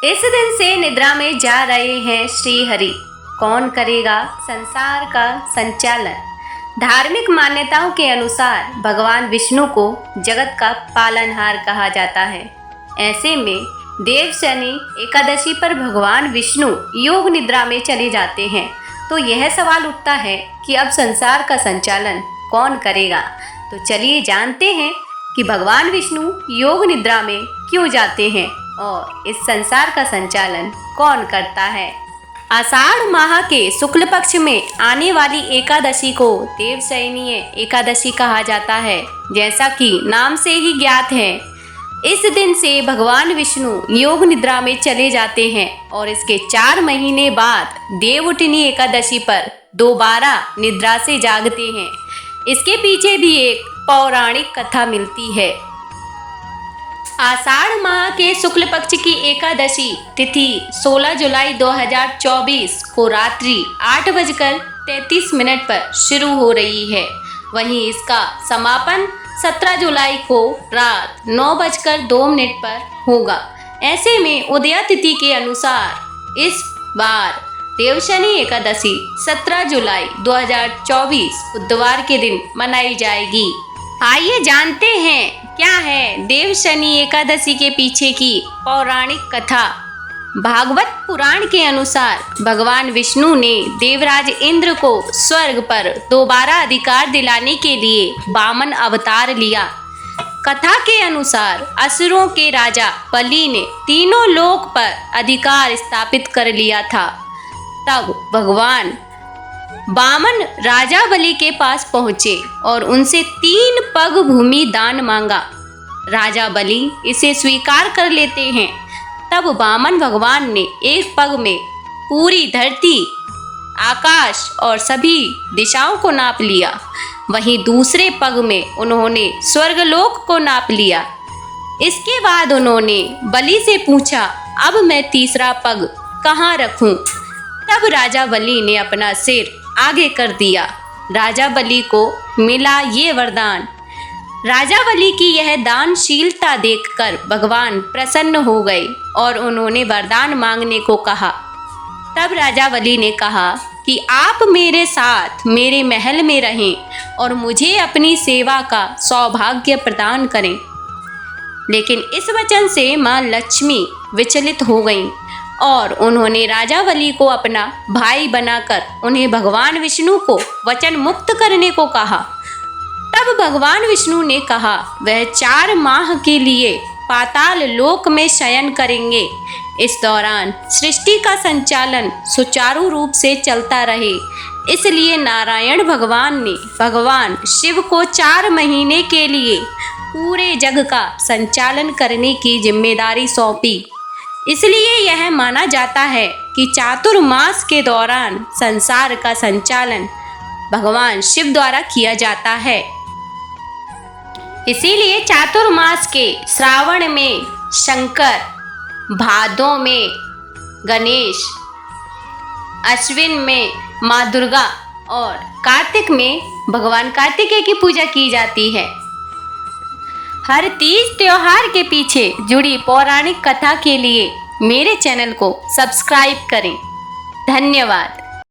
इस दिन से निद्रा में जा रहे हैं श्री हरि। कौन करेगा संसार का संचालन? धार्मिक मान्यताओं के अनुसार भगवान विष्णु को जगत का पालनहार कहा जाता है। ऐसे में देवशनि एकादशी पर भगवान विष्णु योग निद्रा में चले जाते हैं। तो यह सवाल उठता है कि अब संसार का संचालन कौन करेगा। तो चलिए जानते हैं कि भगवान विष्णु योग निद्रा में क्यों जाते हैं और इस संसार का संचालन कौन करता है। आषाढ़ माह के शुक्ल पक्ष में आने वाली एकादशी को देवशयनी एकादशी कहा जाता है। जैसा कि नाम से ही ज्ञात है, इस दिन से भगवान विष्णु योग निद्रा में चले जाते हैं और इसके 4 महीने बाद देवउठनी एकादशी पर दोबारा निद्रा से जागते हैं। इसके पीछे भी एक पौराणिक कथा मिलती है। आषाढ़ माह के शुक्ल पक्ष की एकादशी तिथि 16 जुलाई 2024 को रात्रि 8:33 पर शुरू हो रही है। वहीं इसका समापन 17 जुलाई को रात 9:02 पर होगा। ऐसे में उदया तिथि के अनुसार इस बार देवशनि एकादशी 17 जुलाई 2024 बुधवार के दिन मनाई जाएगी। आइए जानते हैं क्या है देवशनि एकादशी के पीछे की पौराणिक कथा। भागवत पुराण के अनुसार भगवान विष्णु ने देवराज इंद्र को स्वर्ग पर दोबारा अधिकार दिलाने के लिए वामन अवतार लिया। कथा के अनुसार असुरों के राजा बलि ने तीनों लोक पर अधिकार स्थापित कर लिया था। तब भगवान वामन राजा बलि के पास पहुँचे और उनसे 3 पग भूमि दान मांगा। राजा बलि इसे स्वीकार कर लेते हैं। तब वामन भगवान ने एक पग में पूरी धरती, आकाश और सभी दिशाओं को नाप लिया। वहीं दूसरे पग में उन्होंने स्वर्गलोक को नाप लिया। इसके बाद उन्होंने बलि से पूछा, अब मैं तीसरा पग कहाँ रखूं? तब राजा बलि ने अपना सिर आगे कर दिया। राजा बलि को मिला ये वरदान। राजा बलि की यह दानशीलता देखकर भगवान प्रसन्न हो गए और उन्होंने वरदान मांगने को कहा। तब राजा बलि ने कहा कि आप मेरे साथ मेरे महल में रहें और मुझे अपनी सेवा का सौभाग्य प्रदान करें। लेकिन इस वचन से मां लक्ष्मी विचलित हो गईं और उन्होंने राजा बलि को अपना भाई बनाकर उन्हें भगवान विष्णु को वचन मुक्त करने को कहा। तब भगवान विष्णु ने कहा वह 4 माह के लिए पाताल लोक में शयन करेंगे। इस दौरान सृष्टि का संचालन सुचारू रूप से चलता रहे, इसलिए नारायण भगवान ने भगवान शिव को 4 महीने के लिए पूरे जग का संचालन करने की जिम्मेदारी सौंपी। इसलिए यह माना जाता है कि चातुर्मास के दौरान संसार का संचालन भगवान शिव द्वारा किया जाता है। इसीलिए चातुर्मास के श्रावण में शंकर, भादों में गणेश, अश्विन में माँ दुर्गा और कार्तिक में भगवान कार्तिकेय की पूजा की जाती है। हर तीज त्योहार के पीछे जुड़ी पौराणिक कथा के लिए मेरे चैनल को सब्सक्राइब करें। धन्यवाद।